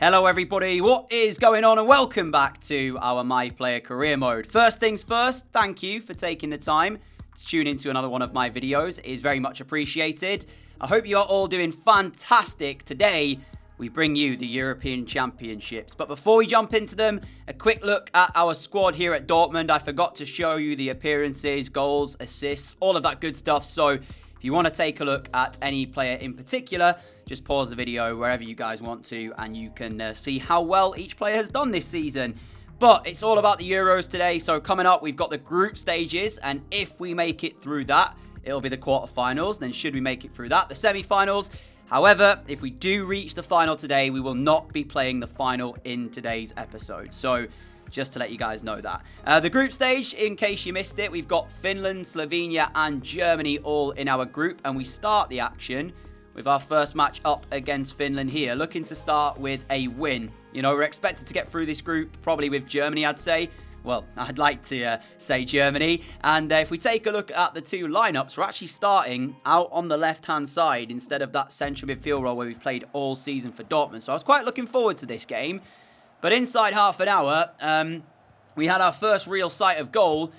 Hello everybody, what is going on and welcome back to our My Player Career Mode. First things first, thank you for taking the time to tune into another one of my videos. It is very much appreciated. I hope you are all doing fantastic. Today, we bring you the European Championships. But before we jump into them, a quick look at our squad here at Dortmund. I forgot to show you the appearances, goals, assists, all of that good stuff. So if you want to take a look at any player in particular, just pause the video wherever you guys want to and you can see how well each player has done this season. But it's all about the Euros today. So coming up, we've got the group stages, and if we make it through that, it'll be the quarterfinals. Then should we make it through that, the semi-finals. However, if we do reach the final today, we will not be playing the final in today's episode. So just to let you guys know that. The group stage, in case you missed it, we've got Finland, Slovenia and Germany all in our group. And we start the action with our first match up against Finland here. Looking to start with a win. You know, we're expected to get through this group, probably with Germany, I'd say. Well, I'd like to say Germany. And if we take a look at the two lineups, we're actually starting out on the left-hand side instead of that central midfield role where we've played all season for Dortmund. So I was quite looking forward to this game. But inside half an hour, we had our first real sight of goal.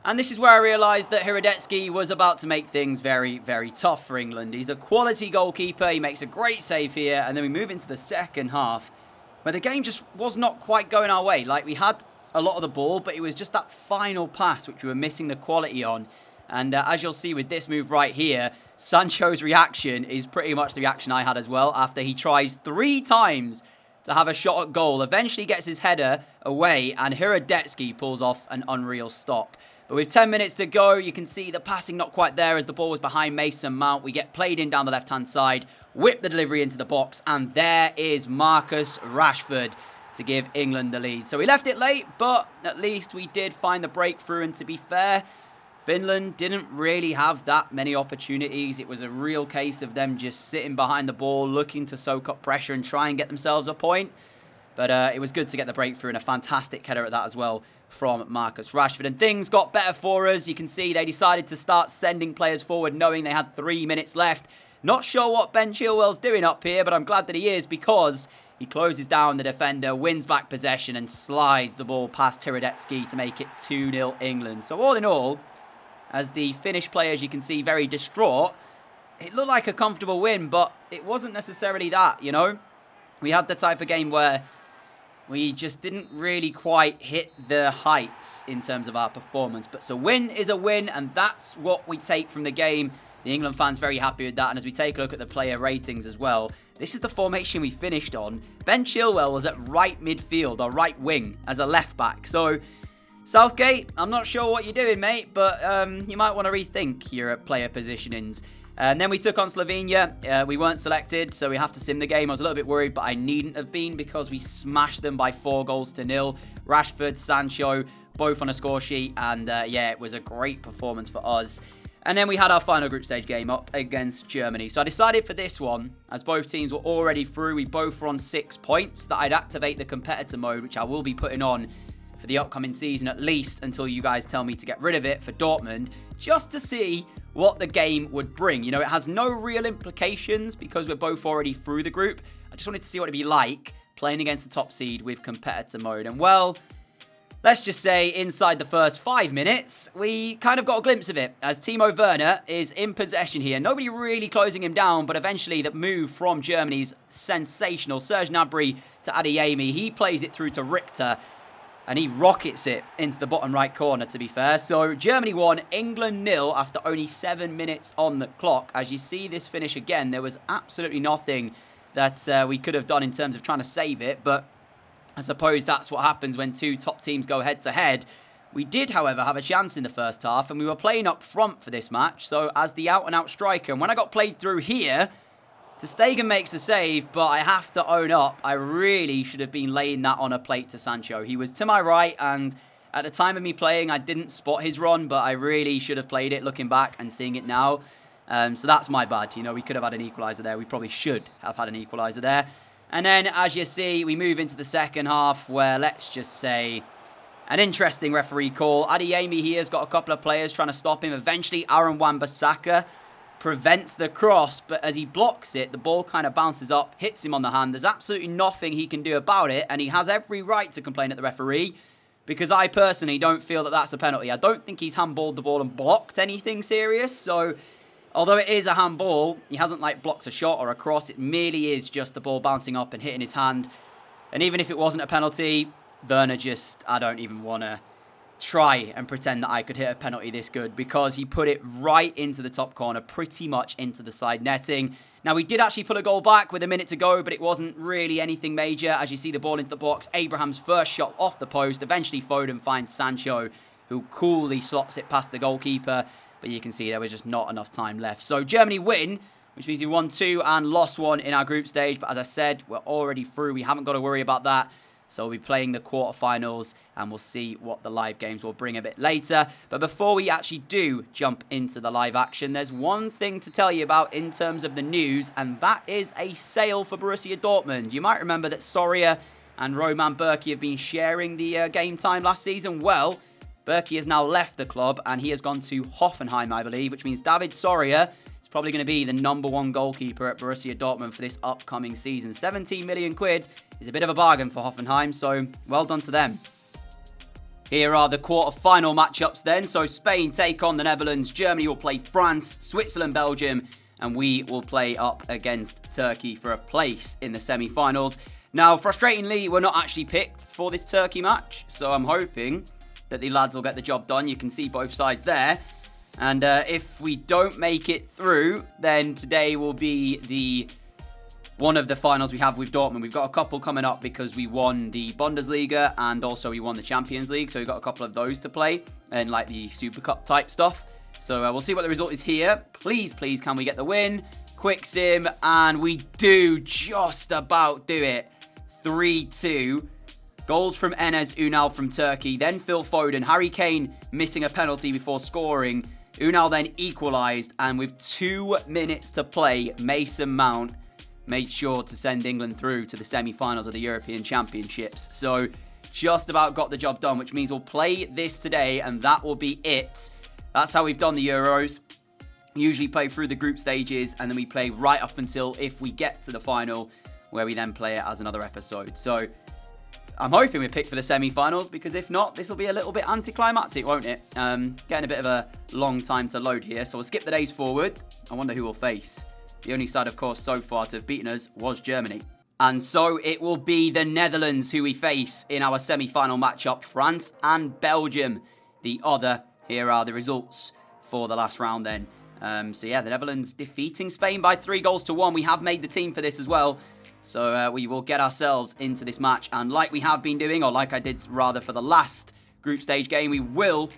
And this is where I realised that Hradecky was about to make things very, very tough for England. He's a quality goalkeeper. He makes a great save here. And then we move into the second half, where the game just was not quite going our way. Like, we had a lot of the ball, but it was just that final pass which we were missing the quality on. And as you'll see with this move right here, Sancho's reaction is pretty much the reaction I had as well, after he tries 3 times to have a shot at goal. Eventually gets his header away, and Hradecky pulls off an unreal stop. But with 10 minutes to go, you can see the passing not quite there as the ball was behind Mason Mount. We get played in down the left-hand side, whip the delivery into the box, and there is Marcus Rashford to give England the lead. So we left it late, but at least we did find the breakthrough. And to be fair, Finland didn't really have that many opportunities. It was a real case of them just sitting behind the ball, looking to soak up pressure and try and get themselves a point. But it was good to get the breakthrough, and a fantastic header at that as well from Marcus Rashford. And things got better for us. You can see they decided to start sending players forward, knowing they had 3 minutes left. Not sure what Ben Chilwell's doing up here, but I'm glad that he is, because he closes down the defender, wins back possession, and slides the ball past Hradecky to make it 2-0 England. So all in all, as the Finnish players, you can see, very distraught, it looked like a comfortable win, but it wasn't necessarily that, you know. We had the type of game where we just didn't really quite hit the heights in terms of our performance. But a win is a win, and that's what we take from the game. The England fans very happy with that. And as we take a look at the player ratings as well, this is the formation we finished on. Ben Chilwell was at right midfield, or right wing, as a left back. So Southgate, I'm not sure what you're doing, mate, but you might want to rethink your player positionings. And then we took on Slovenia. We weren't selected, so we have to sim the game. I was a little bit worried, but I needn't have been, because we smashed them by 4-0. Rashford, Sancho, both on a score sheet. And yeah, it was a great performance for us. And then we had our final group stage game up against Germany. So I decided for this one, as both teams were already through, we both were on 6 points, that I'd activate the competitor mode, which I will be putting on for the upcoming season, at least until you guys tell me to get rid of it for Dortmund, just to see what the game would bring. You know, it has no real implications because we're both already through the group. I just wanted to see what it'd be like playing against the top seed with competitor mode. And well, let's just say inside the first 5 minutes, we kind of got a glimpse of it, as Timo Werner is in possession here. Nobody really closing him down, but eventually the move from Germany's sensational. Serge Gnabry to Adeyemi. He plays it through to Richter, and he rockets it into the bottom right corner, to be fair. So Germany won, England 0 after only 7 minutes on the clock. As you see this finish again, there was absolutely nothing that we could have done in terms of trying to save it. But I suppose that's what happens when 2 top teams go head-to-head. We did, however, have a chance in the first half, and we were playing up front for this match. So as the out-and-out striker, and when I got played through here, ter Stegen makes a save, but I have to own up, I really should have been laying that on a plate to Sancho. He was to my right, and at the time of me playing, I didn't spot his run, but I really should have played it looking back and seeing it now. So that's my bad. You know, we could have had an equaliser there. We probably should have had an equaliser there. And then, as you see, we move into the second half where, let's just say, an interesting referee call. Adeyemi here has got a couple of players trying to stop him. Eventually, Aaron Wan-Bissaka prevents the cross, but as he blocks it, the ball kind of bounces up, hits him on the hand. There's absolutely nothing he can do about it, and he has every right to complain at the referee, because I personally don't feel that that's a penalty. I don't think he's handballed the ball and blocked anything serious, so although it is a handball, he hasn't like blocked a shot or a cross. It merely is just the ball bouncing up and hitting his hand. And even if it wasn't a penalty, Werner I don't even want to try and pretend that I could hit a penalty this good, because he put it right into the top corner, pretty much into the side netting. Now, we did actually pull a goal back with a minute to go, but it wasn't really anything major. As you see the ball into the box, Abraham's first shot off the post. Eventually, Foden finds Sancho, who coolly slots it past the goalkeeper. But you can see there was just not enough time left. So Germany win, which means we won 2 and lost 1 in our group stage. But as I said, we're already through. We haven't got to worry about that. So we'll be playing the quarterfinals, and we'll see what the live games will bring a bit later. But before we actually do jump into the live action, there's one thing to tell you about in terms of the news, and that is a sale for Borussia Dortmund. You might remember that Soria and Roman Bürki have been sharing the game time last season. Well, Bürki has now left the club, and he has gone to Hoffenheim, I believe, which means David Soria is probably going to be the #1 goalkeeper at Borussia Dortmund for this upcoming season. 17 million quid is a bit of a bargain for Hoffenheim, so well done to them. Here are the quarter-final matchups then. So Spain take on the Netherlands, Germany will play France, Switzerland, Belgium, and we will play up against Turkey for a place in the semi-finals. Now, frustratingly, we're not actually picked for this Turkey match, so I'm hoping that the lads will get the job done. You can see both sides there. And if we don't make it through, then today will be one of the finals we have with Dortmund. We've got a couple coming up because we won the Bundesliga and also we won the Champions League. So we've got a couple of those to play and like the Super Cup type stuff. So we'll see what the result is here. Please, please, can we get the win? Quick sim, and we do just about do it. 3-2. Goals from Enes Ünal from Turkey, then Phil Foden. Harry Kane missing a penalty before scoring. Ünal then equalised, and with 2 minutes to play, Mason Mount made sure to send England through to the semi-finals of the European Championships. So just about got the job done, which means we'll play this today, and that will be it. That's how we've done the Euros. Usually play through the group stages, and then we play right up until if we get to the final, where we then play it as another episode. So I'm hoping we're picked for the semi-finals, because if not, this will be a little bit anticlimactic, won't it? Getting a bit of a long time to load here, so we'll skip the days forward. I wonder who we'll face. The only side, of course, so far to have beaten us was Germany. And so it will be the Netherlands who we face in our semi-final matchup. France and Belgium, the other. Here are the results for the last round then. So yeah, the Netherlands defeating Spain by 3-1. We have made the team for this as well. So we will get ourselves into this match. And like we have been doing, or like I did rather for the last group stage game, we will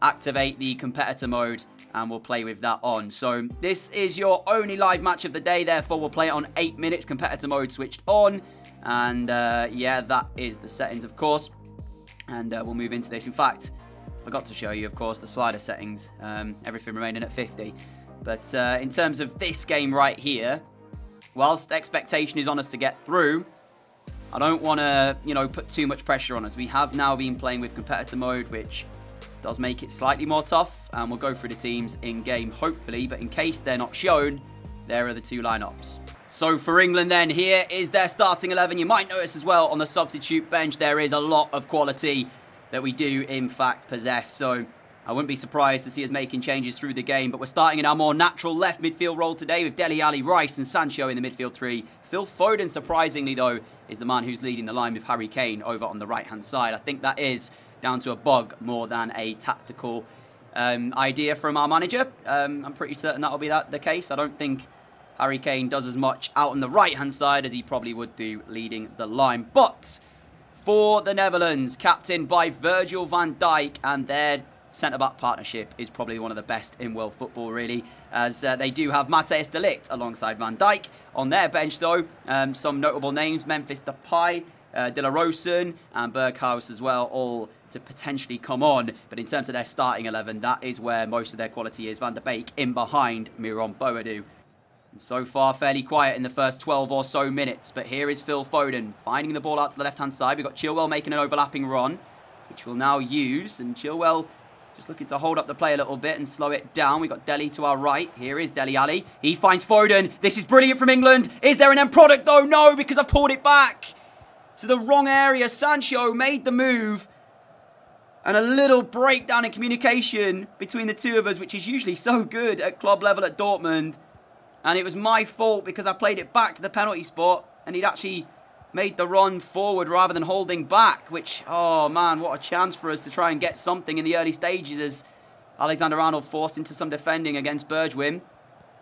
activate the competitor mode and we'll play with that on. So this is your only live match of the day. Therefore, we'll play it on 8 minutes, competitor mode switched on. And yeah, that is the settings, of course. And we'll move into this. In fact, I forgot to show you, of course, the slider settings. Everything remaining at 50. But in terms of this game right here, whilst expectation is on us to get through, I don't want to, put too much pressure on us. We have now been playing with competitor mode, which does make it slightly more tough. And we'll go through the teams in-game, hopefully. But in case they're not shown, there are the 2 lineups. So for England then, here is their starting 11. You might notice as well on the substitute bench, there is a lot of quality that we do, in fact, possess. So I wouldn't be surprised to see us making changes through the game. But we're starting in our more natural left midfield role today with Dele Alli, Rice and Sancho in the midfield 3. Phil Foden, surprisingly, though, is the man who's leading the line with Harry Kane over on the right-hand side. I think that is down to a bug more than a tactical idea from our manager. I'm pretty certain that'll be the case. I don't think Harry Kane does as much out on the right-hand side as he probably would do leading the line. But for the Netherlands, captained by Virgil van Dijk, and their centre-back partnership is probably one of the best in world football, really, as they do have Matthijs de Ligt alongside Van Dijk. On their bench, though, some notable names: Memphis Depay, De La Rosen and Berghuis as well, all to potentially come on. But in terms of their starting 11, that is where most of their quality is. Van der Beek in behind Miron Boadu. And so far, fairly quiet in the first 12 or so minutes. But here is Phil Foden finding the ball out to the left-hand side. We've got Chilwell making an overlapping run, which we'll now use. And Chilwell Just looking to hold up the play a little bit and slow it down. We've got Dele to our right. Here is Dele Alli. He finds Foden. This is brilliant from England. Is there an end product though? No, because I've pulled it back to the wrong area. Sancho made the move. And a little breakdown in communication between the two of us, which is usually so good at club level at Dortmund. And it was my fault because I played it back to the penalty spot. And he'd actually made the run forward rather than holding back, which, oh man, what a chance for us to try and get something in the early stages as Alexander-Arnold forced into some defending against Bergwijn,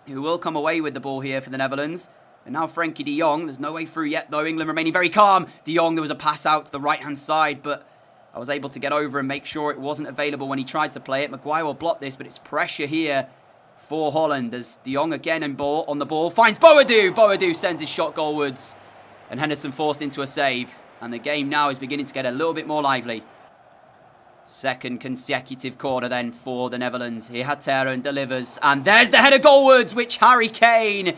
who will come away with the ball here for the Netherlands. And now Frenkie de Jong. There's no way through yet, though. England remaining very calm. De Jong, there was a pass out to the right-hand side, but I was able to get over and make sure it wasn't available when he tried to play it. Maguire will block this, but it's pressure here for Holland as De Jong again on the ball. Finds Boadu. Boadu sends his shot goalwards. And Henderson forced into a save. And the game now is beginning to get a little bit more lively. Second consecutive corner then for the Netherlands. Here Hateren delivers. And there's the header goalwards, which Harry Kane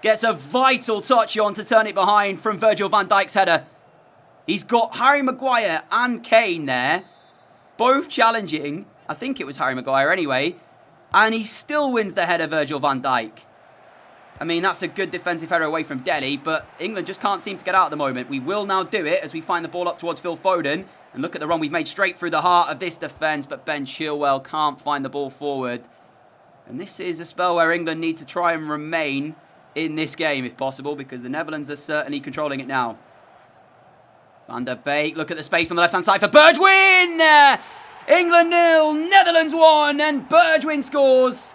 gets a vital touch on to turn it behind from Virgil van Dijk's header. He's got Harry Maguire and Kane there, both challenging. I think it was Harry Maguire anyway. And he still wins the header, Virgil van Dijk. I mean, that's a good defensive header away from Dele, but England just can't seem to get out at the moment. We will now do it as we find the ball up towards Phil Foden. And look at the run we've made straight through the heart of this defence, but Ben Chilwell can't find the ball forward. And this is a spell where England need to try and remain in this game, if possible, because the Netherlands are certainly controlling it now. Van der Beek, look at the space on the left-hand side for Bergwijn! England 0, Netherlands 1, and Bergwijn scores.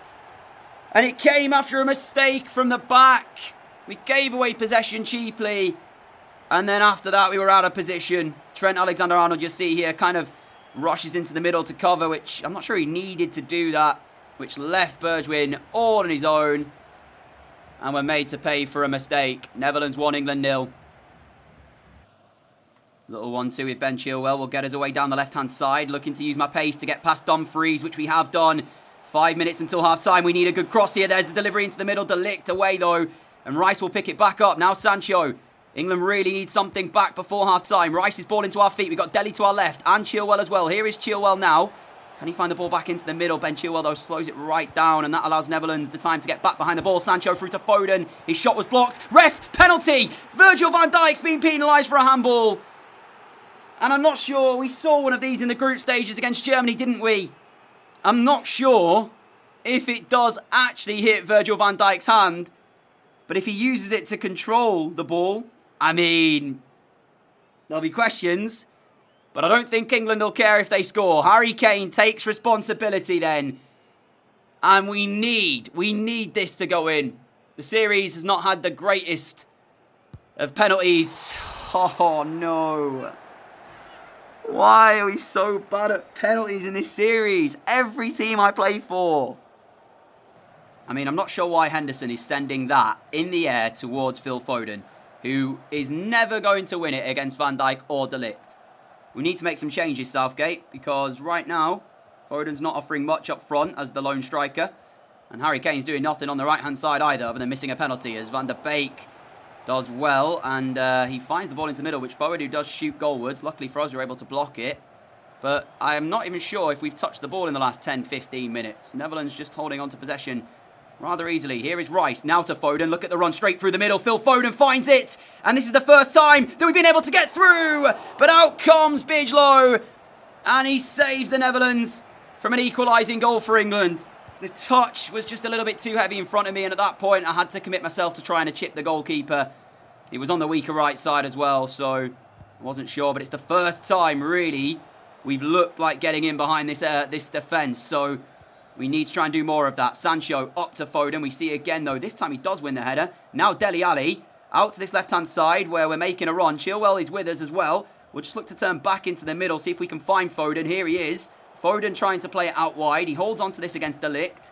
And it came after a mistake from the back. We gave away possession cheaply. And then after that, we were out of position. Trent Alexander-Arnold, you see here, kind of rushes into the middle to cover, which I'm not sure he needed to do that, which left Bergwijn all on his own. And we're made to pay for a mistake. Netherlands 1, England 0. Little 1-2 with Ben Chilwell will get us away down the left-hand side. Looking to use my pace to get past Dumfries, which we have done. 5 minutes until half-time. We need a good cross here. There's the delivery into the middle. De Ligt away, though. And Rice will pick it back up. Now Sancho. England really needs something back before half-time. Rice's ball into our feet. We've got Dele to our left. And Chilwell as well. Here is Chilwell now. Can he find the ball back into the middle? Ben Chilwell, though, slows it right down. And that allows Netherlands the time to get back behind the ball. Sancho through to Foden. His shot was blocked. Ref, penalty. Virgil van Dijk's been penalised for a handball. And I'm not sure. We saw one of these in the group stages against Germany, didn't we? I'm not sure if it does actually hit Virgil van Dijk's hand. But if he uses it to control the ball, I mean, there'll be questions. But I don't think England will care if they score. Harry Kane takes responsibility then. And we need this to go in. The series has not had the greatest of penalties. Oh, no. Why are we so bad at penalties in this series? Every team I play for. I mean, I'm not sure why Henderson is sending that in the air towards Phil Foden, who is never going to win it against Van Dijk or De Ligt. We need to make some changes, Southgate, because right now, Foden's not offering much up front as the lone striker. And Harry Kane's doing nothing on the right-hand side either, other than missing a penalty, as Van der Beek does well. And he finds the ball into the middle, which Boadu does shoot goalwards. Luckily for us, we're able to block it. But I am not even sure if we've touched the ball in the last 10-15 minutes. Netherlands just holding on to possession rather easily. Here is Rice, now to Foden. Look at the run straight through the middle. Phil Foden finds it. And this is the first time that we've been able to get through. But out comes Bijlow. And he saves the Netherlands from an equalising goal for England. The touch was just a little bit too heavy in front of me. And at that point, I had to commit myself to trying to chip the goalkeeper. He was on the weaker right side as well. So I wasn't sure. But it's the first time, really, we've looked like getting in behind this defence. So we need to try and do more of that. Sancho up to Foden. We see again, though. This time he does win the header. Now Dele Alli out to this left-hand side where we're making a run. Chilwell is with us as well. We'll just look to turn back into the middle, see if we can find Foden. Here he is. Foden trying to play it out wide. He holds on to this against De Ligt.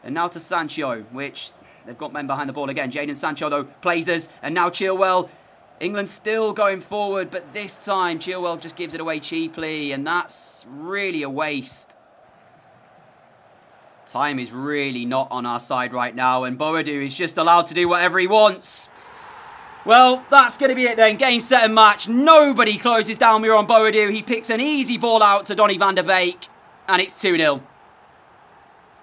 And now to Sancho, which they've got men behind the ball again. Jadon Sancho, though, plays us. And now Chilwell. England still going forward, but this time Chilwell just gives it away cheaply. And that's really a waste. Time is really not on our side right now, and Boadu is just allowed to do whatever he wants. Well, that's going to be it then. Game, set and match. Nobody closes down Miron Boadu. He picks an easy ball out to Donny van der Beek. And it's 2-0.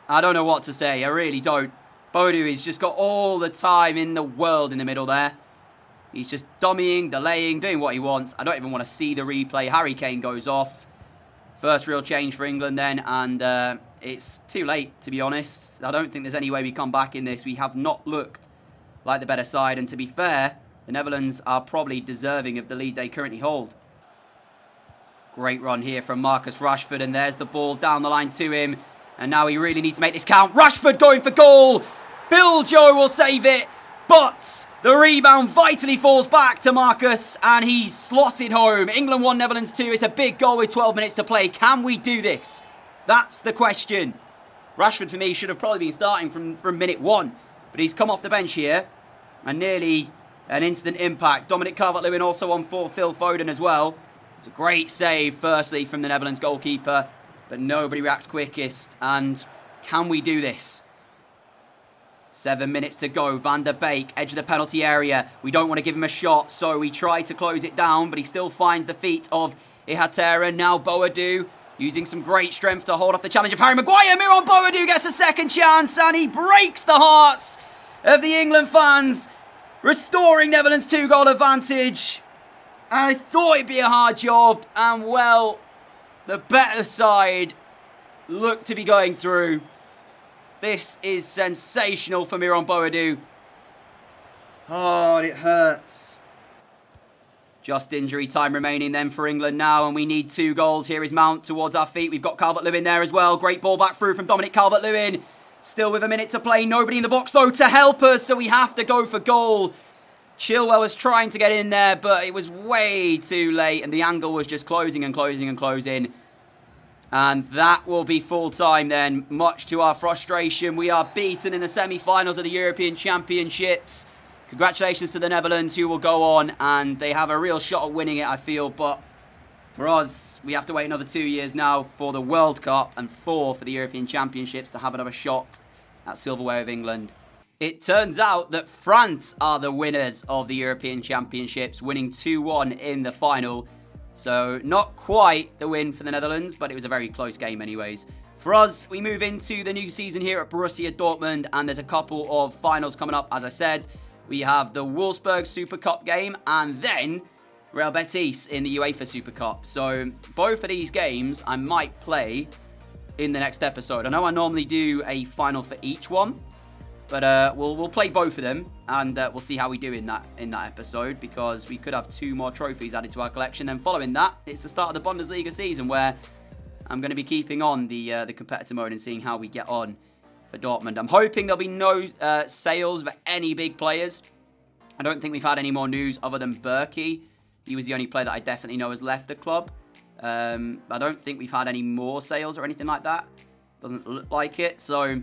I don't know what to say. I really don't. Boadu has just got all the time in the world in the middle there. He's just dummying, delaying, doing what he wants. I don't even want to see the replay. Harry Kane goes off. First real change for England then. And it's too late, to be honest. I don't think there's any way we come back in this. We have not looked like the better side. And to be fair, the Netherlands are probably deserving of the lead they currently hold. Great run here from Marcus Rashford. And there's the ball down the line to him. And now he really needs to make this count. Rashford going for goal. Bill Joe will save it. But the rebound vitally falls back to Marcus. And he's slotted home. England 1, Netherlands 2. It's a big goal with 12 minutes to play. Can we do this? That's the question. Rashford, for me, should have probably been starting from minute 1. But he's come off the bench here. And nearly an instant impact. Dominic Calvert-Lewin also on for Phil Foden as well. It's a great save, firstly, from the Netherlands goalkeeper. But nobody reacts quickest. And can we do this? 7 minutes to go. Van der Beek, edge of the penalty area. We don't want to give him a shot, so we try to close it down. But he still finds the feet of Ihatera. Now Boadu using some great strength to hold off the challenge of Harry Maguire. Miron Boadu gets a second chance. And he breaks the hearts of the England fans. Restoring Netherlands' 2-goal advantage. I thought it'd be a hard job. And, well, the better side look to be going through. This is sensational for Miron Boadu. Oh, it hurts. Just injury time remaining then for England now, and we need 2 goals. Here is Mount towards our feet. We've got Calvert-Lewin there as well. Great ball back through from Dominic Calvert-Lewin. Still with a minute to play. Nobody in the box, though, to help us, so we have to go for goal. Chilwell was trying to get in there, but it was way too late, and the angle was just closing and closing and closing. And that will be full time then, much to our frustration. We are beaten in the semi-finals of the European Championships. Congratulations to the Netherlands, who will go on, and they have a real shot at winning it, I feel. But for us, we have to wait another 2 years now for the World Cup and 4 for the European Championships to have another shot at silverware of England. It turns out that France are the winners of the European Championships, winning 2-1 in the final. So not quite the win for the Netherlands, but it was a very close game anyways. For us, we move into the new season here at Borussia Dortmund, and there's a couple of finals coming up, as I said. We have the Wolfsburg Super Cup game, and then Real Betis in the UEFA Super Cup. So both of these games I might play in the next episode. I know I normally do a final for each one, but we'll play both of them, and we'll see how we do in that episode, because we could have 2 more trophies added to our collection. Then following that, it's the start of the Bundesliga season, where I'm going to be keeping on the competitor mode and seeing how we get on for Dortmund. I'm hoping there'll be no sales for any big players. I don't think we've had any more news other than Berkey. He was the only player that I definitely know has left the club. I don't think we've had any more sales or anything like that. Doesn't look like it. So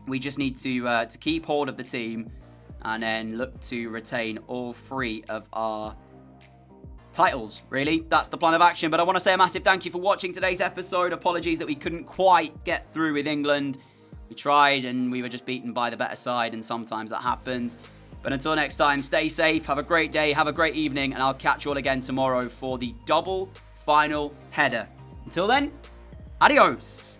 we just need to keep hold of the team and then look to retain all 3 of our titles, really. That's the plan of action. But I want to say a massive thank you for watching today's episode. Apologies that we couldn't quite get through with England. We tried and we were just beaten by the better side, and sometimes that happens. But until next time, stay safe, have a great day, have a great evening, and I'll catch you all again tomorrow for the double final header. Until then, adios.